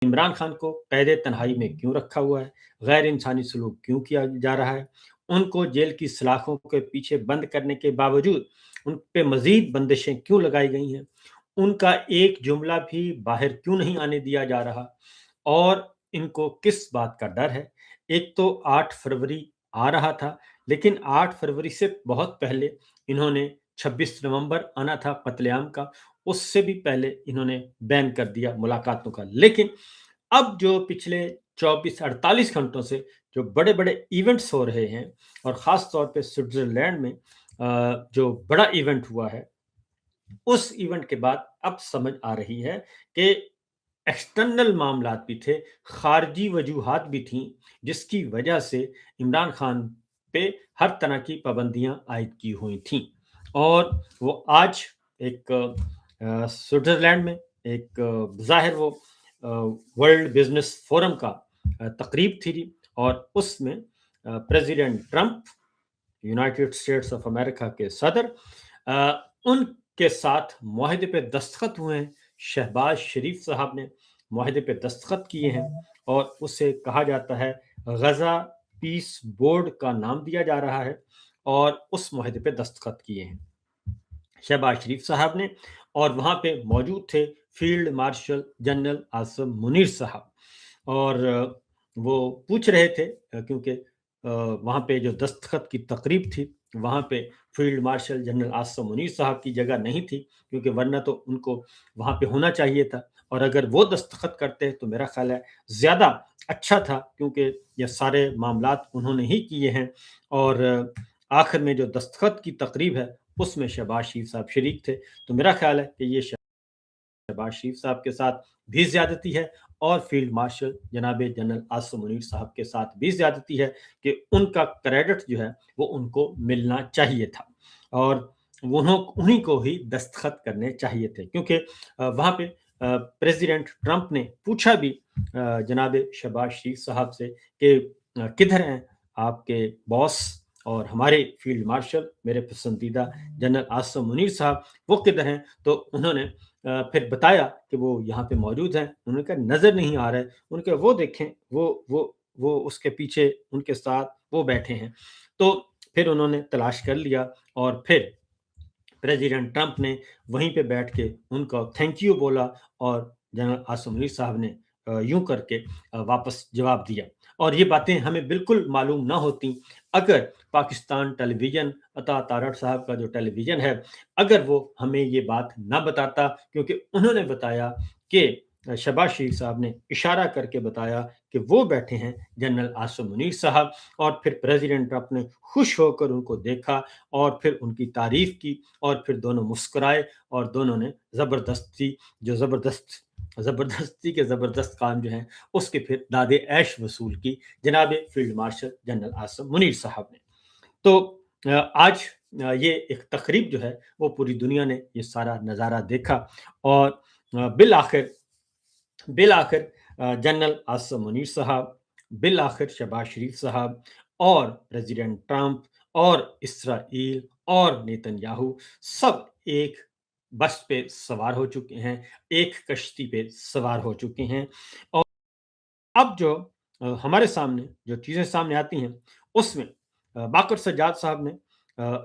इमरान खान को कैद तन्हाई में क्यों रखा हुआ है, गैर इंसानी सलूक क्यों किया जा रहा है, उनको जेल की सलाखों के पीछे बंद करने के बावजूद उन पे मजीद बंदिशें क्यों लगाई गई हैं, उनका एक जुमला भी बाहर क्यों नहीं आने दिया जा रहा, और इनको किस बात का डर है। एक तो 8 फरवरी आ रहा था, लेकिन 8 फरवरी से बहुत पहले इन्होंने 26 नवंबर आना था कत्लेआम का, उससे भी पहले इन्होंने बैन कर दिया मुलाकातों का। लेकिन अब जो पिछले 24-48 घंटों से जो बड़े-बड़े इवेंट्स हो रहे हैं, और ख़ास तौर पे स्विट्ज़रलैंड में जो बड़ा इवेंट हुआ है, उस इवेंट के बाद अब समझ आ रही है कि एक्सटर्नल मामलात भी थे, खारजी वजूहात भी थीं, जिसकी वजह से इमरान खान पे हर तरह की पाबंदियां आयद की हुई थीं। और वो आज एक स्विट्जरलैंड में एक ज़ाहिर वो वर्ल्ड बिजनेस फोरम का तकरीब थी, और उसमें president Trump, United states of America के सदर, उनके साथ मुआहदे पे दस्तखत हुए हैं। शहबाज शरीफ साहब ने मुआहदे पे दस्तखत किए हैं, और उसे कहा जाता है गजा पीस बोर्ड का नाम दिया जा रहा है, और उस मुआहदे पे दस्तखत किए हैं शहबाज शरीफ साहब ने। और वहाँ पे मौजूद थे field marshal general Asim Munir साहब, और वो पूछ रहे थे, क्योंकि वहाँ पे जो दस्तखत की तकरीब थी, वहाँ पे field marshal general Asim Munir साहब की जगह नहीं थी, क्योंकि वरना तो उनको वहाँ पे होना चाहिए था, और अगर वो दस्तखत करते तो मेरा ख्याल है ज़्यादा अच्छा था, क्योंकि ये सारे मामलात उन्होंने ही किए हैं। और आखिर में जो दस्तखत की तकरीब है, उसमें शहबाज शरीफ साहब शरीक थे। तो मेरा ख्याल है कि ये शहबाज शरीफ साहब के साथ भी ज्यादती है, और फील्ड मार्शल जनाब जनरल आसिम मुनीर साहब के साथ भी ज्यादती है, कि उनका क्रेडिट जो है वो उनको मिलना चाहिए था, और उन्हीं को ही दस्तखत करने चाहिए थे, क्योंकि वहाँ पे प्रेसिडेंट ट्रंप ने पूछा भी जनाब शहबाज शरीफ साहब से कि किधर हैं आपके बॉस और हमारे फील्ड मार्शल, मेरे पसंदीदा जनरल आसिम मुनीर साहब, वो किधर हैं। तो उन्होंने फिर बताया कि वो यहाँ पे मौजूद हैं। उन्होंने कहा नज़र नहीं आ रहा है। उन्होंने कहा वो देखें, वो उसके पीछे उनके साथ वो बैठे हैं। तो फिर उन्होंने तलाश कर लिया, और फिर प्रेसिडेंट ट्रंप ने वहीं पे बैठ के उनका थैंक यू बोला, और जनरल आसिम मुनीर साहब ने यूं करके वापस जवाब दिया। और ये बातें हमें बिल्कुल मालूम ना होती अगर पाकिस्तान टेलीविजन, अता तारड़ साहब का जो टेलीविजन है, अगर वो हमें ये बात ना बताता, क्योंकि उन्होंने बताया कि शहबाज शरीफ साहब ने इशारा करके बताया कि वो बैठे हैं जनरल आसिम मुनीर साहब, और फिर प्रेसिडेंट ट्रंप ने खुश होकर उनको देखा, और फिर उनकी तारीफ की, और फिर दोनों मुस्कुराए, और दोनों ने ज़बरदस्ती के ज़बरदस्त काम जो है उसके फिर दादे ऐश वसूल की जनाब field marshal general Asim Munir साहब ने। तो आज ये एक तकरीब जो है वो पूरी दुनिया ने ये सारा नज़ारा देखा, और बिल आखिर बिल आखिर जनरल आसिम मुनीर साहब, बिल आखिर शहबाज शरीफ साहब, और प्रेसिडेंट ट्रंप, और इसराइल, और नेतन्याहू, सब एक बस पे सवार हो चुके हैं, एक कश्ती पे सवार हो चुके हैं। और अब जो हमारे सामने जो चीज़ें सामने आती हैं, उसमें बाकर सज्जाद साहब ने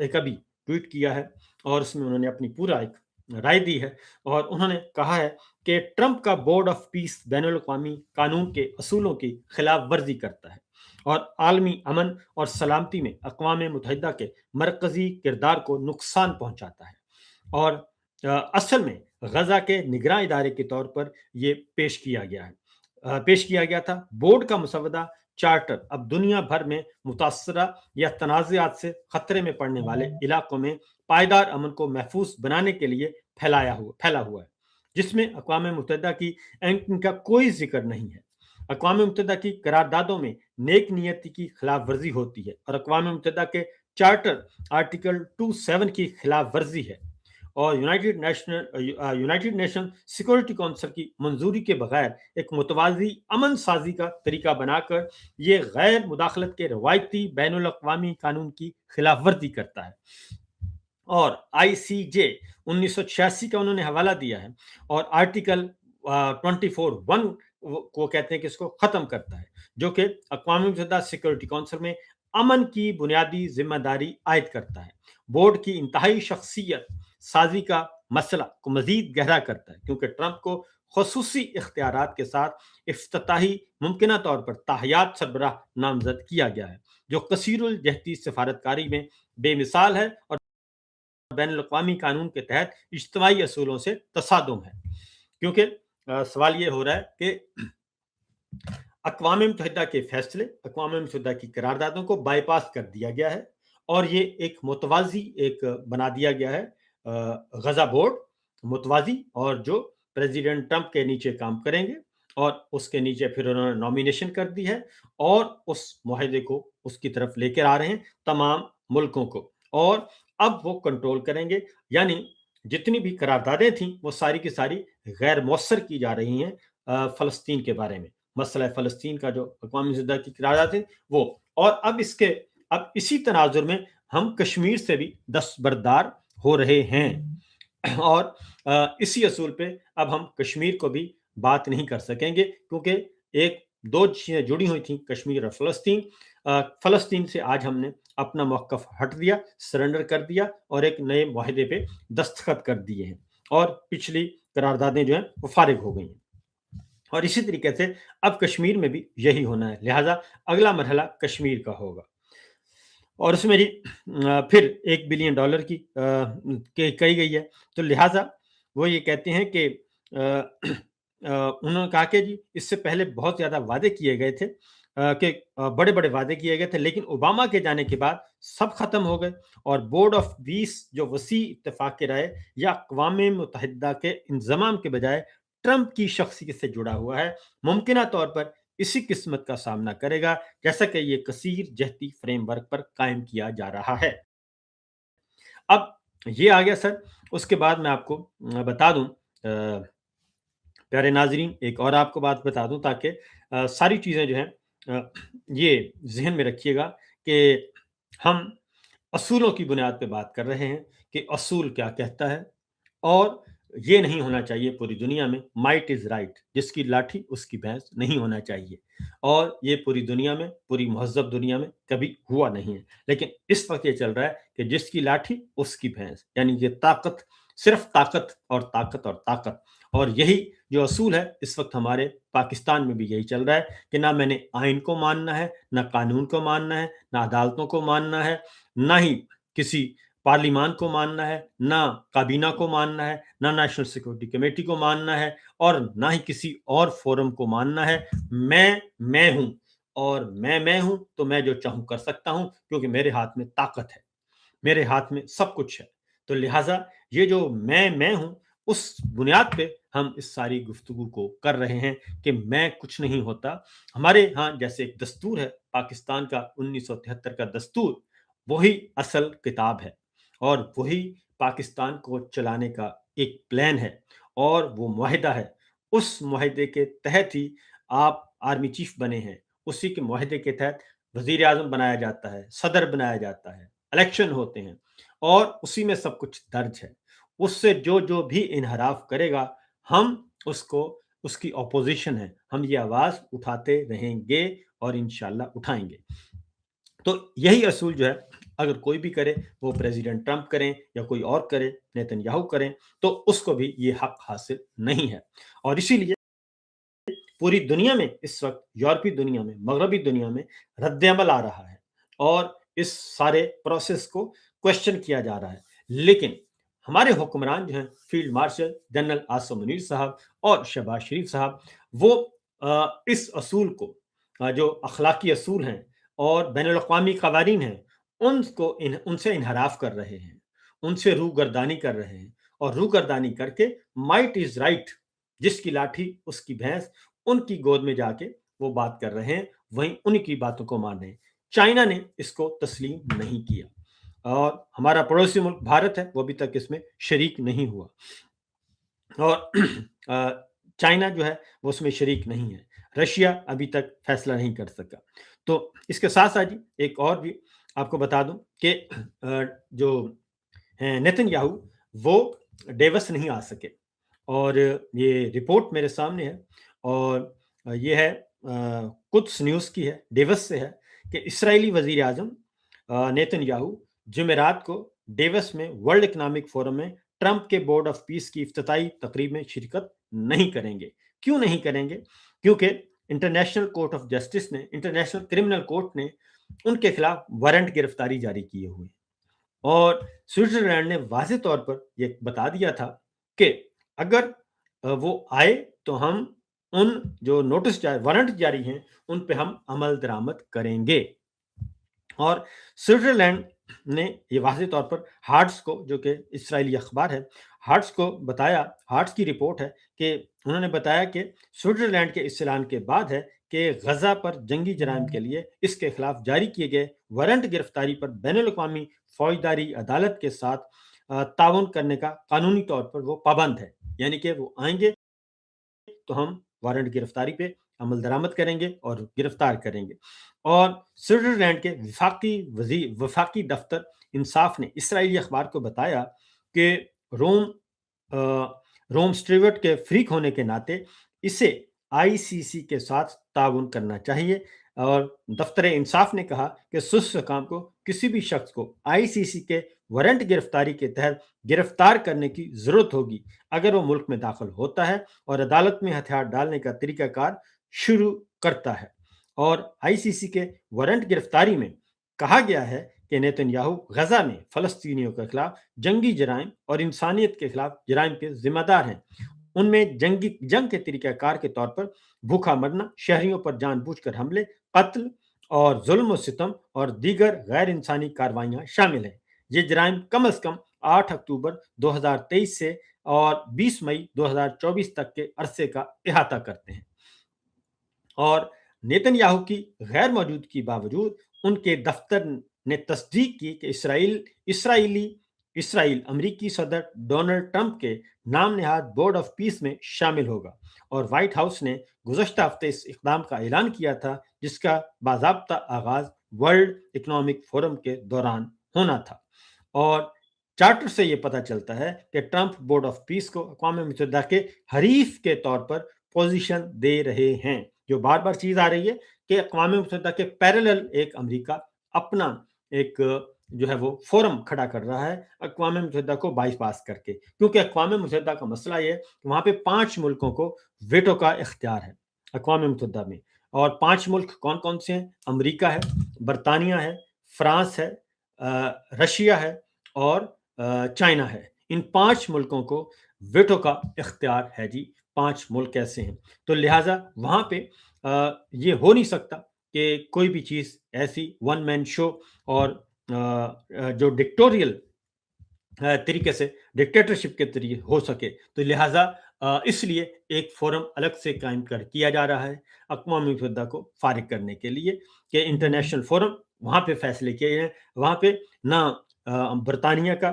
एक अभी ट्वीट किया है, और उसमें उन्होंने अपनी पूरा एक राय दी है, और उन्होंने कहा है कि ट्रंप का बोर्ड ऑफ पीस बैनुल-अक़वामी कानून के असूलों की खिलाफ वर्जी करता है, और आलमी अमन और सलामती में अक़वाम मुत्तहिदा के मरकज़ी किरदार को नुकसान पहुँचाता है। और असल में गजा के निगरान इदारे के तौर पर ये पेश किया गया था। बोर्ड का मसवदा चार्टर अब दुनिया भर में मुतासरा या तनाज़ात से खतरे में पड़ने वाले इलाकों में पायदार अमन को महफूज बनाने के लिए फैला हुआ है, जिसमें अक़वाम मुत्तहिदा की एंकिंग का कोई जिक्र नहीं है। अक़वाम मुत्तहिदा की करारदादों में नेक नियति की खिलाफ वर्जी होती है, और अक़वाम मुत्तहिदा के चार्टर आर्टिकल 27 की खिलाफ वर्जी है, और यूनाइटेड नेशन सिक्योरिटी काउंसिल की मंजूरी के बगैर एक मुतवाज़ी अमन साजी का तरीका बनाकर ये गैर मुदाखलत के रवायती बैनुल अक़वामी कानून की खिलाफ वर्जी करता है। और ICJ 1986 का उन्होंने हवाला दिया है, और आर्टिकल 24(1) को कहते हैं कि इसको खत्म करता है, जो कि अक़वाम मुत्तहिदा सिक्योरिटी काउंसिल में अमन की बुनियादी जिम्मेदारी आयद करता है। बोर्ड की इंतहाई शख्सियत साजी का मसला को मजीद गहरा करता है, क्योंकि ट्रंप को खसूसी इख्तियारात के साथ इफ्तिताही मुमकिना तौर पर ताहयात सरबराह नामजद किया गया है, जो कसीरुल जहती सफारतकारी में बेमिसाल है और बैनुल-अक़वामी कानून के तहत इज्तिमाई असूलों से तसादुम है। क्योंकि सवाल ये हो रहा है कि अक़वाम मुत्तहिदा के फैसले, अक़वाम मुत्तहिदा की करारदादों को बाईपास कर दिया गया है और ये एक मुतवाज़ी एक बना दिया गया है गज़ा बोर्ड मुतवाज़ी, और जो प्रेसिडेंट ट्रंप के नीचे काम करेंगे और उसके नीचे फिर उन्होंने नॉमिनेशन कर दी है और उस मुआहदे को उसकी तरफ लेकर आ रहे हैं तमाम मुल्कों को, और अब वो कंट्रोल करेंगे। यानी जितनी भी करारदादें थीं वो सारी की सारी गैर मौसर की जा रही हैं फ़लस्तीन के बारे में। मसला फ़लस्तीन का जो अक़वाम मुत्तहिदा की करारदाद थी वो, और अब इसी तनाजुर में हम कश्मीर से भी दस्तबरदार हो रहे हैं और इसी असूल पे अब हम कश्मीर को भी बात नहीं कर सकेंगे, क्योंकि एक दो चीज़ें जुड़ी हुई थी, कश्मीर और फ़लस्तीन। फ़लस्तीन से आज हमने अपना मौक़िफ़ हट दिया, सरेंडर कर दिया और एक नए मुआहदे पे दस्तखत कर दिए हैं और पिछली करारदादें जो हैं वो फ़ारिग हो गई हैं। और इसी तरीके से अब कश्मीर में भी यही होना है, लिहाजा अगला मरहला कश्मीर का होगा और उसमें जी फिर $1 बिलियन की कही गई है। तो लिहाजा वो ये कहते हैं कि उन्होंने कहा कि जी इससे पहले बहुत ज़्यादा वादे किए गए थे कि बड़े-बड़े वादे किए गए थे, लेकिन ओबामा के जाने के बाद सब ख़त्म हो गए और बोर्ड ऑफ पीस जो वसी इत्तेफ़ाक की राय या अक़वाम मुत्तहिदा के इंज़माम के बजाय ट्रंप की शख्सियत से जुड़ा हुआ है, मुमकिना तौर पर इसी किस्मत का सामना करेगा, जैसा कि ये कसीर जहती फ्रेमवर्क पर कायम किया जा रहा है। अब ये आ गया सर, उसके बाद मैं आपको बता दूँ प्यारे नाज़रीन, एक और आपको बात बता दूँ ताकि सारी चीज़ें जो हैं ये ज़हन में रखिएगा कि हम असूलों की बुनियाद पे बात कर रहे हैं कि असूल क्या कहता है, और ये नहीं होना चाहिए पूरी दुनिया में माइट इज़ राइट, जिसकी लाठी उसकी भैंस नहीं होना चाहिए, और ये पूरी दुनिया में, पूरी महज़्ज़ब दुनिया में कभी हुआ नहीं है। लेकिन इस वक़्त ये चल रहा है कि जिसकी लाठी उसकी भैंस, यानी ये ताकत, सिर्फ़ ताकत और ताकत और ताकत, और यही जो असूल है इस वक़्त हमारे पाकिस्तान में भी यही चल रहा है कि ना मैंने आइन को मानना है, ना कानून को मानना है, ना अदालतों को मानना है, ना ही किसी पार्लिमान को मानना है, ना काबीना को मानना है, ना नेशनल सिक्योरिटी कमेटी को मानना है और ना ही किसी और फोरम को मानना है। मैं हूँ और मैं हूँ तो मैं जो चाहूँ कर सकता हूँ, क्योंकि मेरे हाथ में ताकत है, मेरे हाथ में सब कुछ है। तो लिहाजा ये जो मैं हूँ, उस बुनियाद पे हम इस सारी गुफ्तगू को कर रहे हैं कि मैं कुछ नहीं होता। हमारे यहाँ जैसे एक दस्तूर है पाकिस्तान का 1973 का दस्तूर, वही असल किताब है और वही पाकिस्तान को चलाने का एक प्लान है और वो मुआहिदा है। उस मुआहिदे के तहत ही आप आर्मी चीफ बने हैं। उसी के मुआहिदे के तहत वज़ीर-ए-आज़म बनाया जाता है, सदर बनाया जाता है, इलेक्शन होते हैं और उसी में सब कुछ दर्ज है। उससे जो भी इन्हराफ करेगा, हम उसको, उसकी ऑपोज़िशन है, हम ये आवाज़ उठाते रहेंगे और इंशाअल्लाह उठाएँगे। तो यही असूल जो है, अगर कोई भी करे, वो प्रेसिडेंट ट्रंप करें या कोई और करे, नेतन्याहू करें, तो उसको भी ये हक हासिल नहीं है। और इसीलिए पूरी दुनिया में इस वक़्त, यूरोपीय दुनिया में, मग़रबी दुनिया में रद्द-ए-अमल आ रहा है और इस सारे प्रोसेस को क्वेश्चन किया जा रहा है। लेकिन हमारे हुक्मरान जो हैं, field marshal general Asim Munir साहब और शहबाज शरीफ साहब, वो इस असूल को, जो अखलाकी असूल हैं और बैनुल-अक़वामी क़वानीन हैं, उनसे इन्हराफ कर रहे हैं, उनसे रूगर्दानी कर रहे हैं और रूगर्दानी करके माइट इज़ राइट, जिसकी लाठी उसकी भैंस, उनकी गोद में जाके वो बात कर रहे हैं, वहीं उन्हीं बातों को मान रहे हैं। चाइना ने इसको तस्लीम नहीं किया और हमारा पड़ोसी मुल्क भारत है, वो अभी तक इसमें शरीक नहीं हुआ और चाइना जो है वो उसमें शरीक नहीं है। रशिया अभी तक फैसला नहीं कर सका। तो इसके साथ-साथ जी एक और भी आपको बता दूँ कि जो हैं नेतन्याहू, वो डेवस नहीं आ सके और ये रिपोर्ट मेरे सामने है और یہ ہے قدس نیوز کی ہے، ڈیوس سے ہے کہ اسرائیلی وزیر اعظم نیتن یاہو جمعرات کو ڈیوس میں ورلڈ اکنامک فورم میں ٹرمپ کے بورڈ آف پیس کی افتتاحی تقریب میں شرکت نہیں کریں گے۔ کیوں نہیں کریں گے؟ کیونکہ انٹرنیشنل کورٹ آف جسٹس نے، انٹرنیشنل کرمنل کورٹ نے ان کے خلاف وارنٹ گرفتاری جاری کیے ہوئے، اور سوئٹزرلینڈ نے واضح طور پر یہ بتا دیا تھا کہ اگر وہ آئے تو ہم ان جو نوٹس وارنٹ جاری ہیں ان پہ ہم عمل درآمد کریں گے۔ اور سوئٹزرلینڈ نے یہ واضح طور پر ہارٹس کو، جو کہ اسرائیلی اخبار ہے، ہارٹس کو بتایا، ہارٹس کی رپورٹ ہے کہ انہوں نے بتایا کہ سوئٹزرلینڈ کے اس اعلان کے بعد ہے کہ غزہ پر جنگی جرائم کے لیے اس کے خلاف جاری کیے گئے وارنٹ گرفتاری پر بین الاقوامی فوجداری عدالت کے ساتھ تعاون کرنے کا قانونی طور پر وہ پابند ہے، یعنی کہ وہ آئیں گے تو ہم وارنٹ گرفتاری پہ عمل درآمد کریں گے اور گرفتار کریں گے۔ اور سوئٹزرلینڈ کے وفاقی دفتر انصاف نے اسرائیلی اخبار کو بتایا کہ روم اسٹیورٹ کے فریق ہونے کے ناطے اسے آئی سی سی کے ساتھ تعاون کرنا چاہیے، اور دفتر انصاف نے کہا کہ سوئس حکام کو کسی بھی شخص کو آئی سی سی کے وارنٹ گرفتاری کے تحت گرفتار کرنے کی ضرورت ہوگی اگر وہ ملک میں داخل ہوتا ہے اور عدالت میں ہتھیار ڈالنے کا طریقہ کار شروع کرتا ہے۔ اور آئی سی سی کے وارنٹ گرفتاری میں کہا گیا ہے کہ نیتن یاہو غزہ میں فلسطینیوں کے خلاف جنگی جرائم اور انسانیت کے خلاف جرائم کے ذمہ دار ہیں۔ ان میں جنگ کے طریقہ کار کے طور پر بھوکا مرنا، شہریوں پر جان بوجھ کر حملے، قتل اور ظلم و ستم اور دیگر غیر انسانی کارروائیاں شامل ہیں۔ یہ جرائم کم از کم 8 اکتوبر 2023 سے اور 20 مئی 2024 تک کے عرصے کا احاطہ کرتے ہیں۔ اور نیتن یاہو کی غیر موجودگی کے باوجود ان کے دفتر نے تصدیق کی کہ اسرائیل امریکی صدر ڈونلڈ ٹرمپ کے نام نہاد بورڈ آف پیس میں شامل ہوگا، اور وائٹ ہاؤس نے گزشتہ ہفتے اس اقدام کا اعلان کیا تھا جس کا باضابطہ آغاز ورلڈ اکنامک فورم کے دوران ہونا تھا۔ اور چارٹر سے یہ پتہ چلتا ہے کہ ٹرمپ بورڈ آف پیس کو اقوام متحدہ کے حریف کے طور پر پوزیشن دے رہے ہیں، جو بار بار چیز آ رہی ہے کہ اقوام متحدہ کے پیرالل ایک امریکہ اپنا ایک جو ہے وہ فورم کھڑا کر رہا ہے اقوام متحدہ کو بائی پاس کر کے، کیونکہ اقوام متحدہ کا مسئلہ یہ ہے کہ وہاں پہ 5 ملکوں کو ویٹو کا اختیار ہے اقوام متحدہ میں، اور 5 ملک کون کون سے ہیں؟ امریکہ ہے، برطانیہ ہے، فرانس ہے، رشیا ہے اور چائنا ہے۔ ان 5 ملکوں کو ویٹو کا اختیار ہے جی، 5 ملک ایسے ہیں، تو لہٰذا وہاں پہ یہ ہو نہیں سکتا کہ کوئی بھی چیز ایسی ون مین شو اور جو ڈکٹوریل طریقے سے ڈکٹیٹرشپ کے ذریعے ہو سکے، تو لہٰذا اس لیے ایک فورم الگ سے قائم کیا جا رہا ہے اقوام متحدہ کو فارغ کرنے کے لیے کہ انٹرنیشنل فورم وہاں پہ فیصلے کیے ہیں، وہاں پہ نہ برطانیہ کا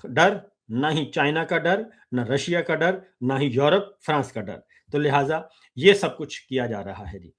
ڈر، نہ ہی چائنا کا ڈر، نہ رشیا کا ڈر، نہ ہی یورپ فرانس کا ڈر، تو لہٰذا یہ سب کچھ کیا جا رہا ہے جی۔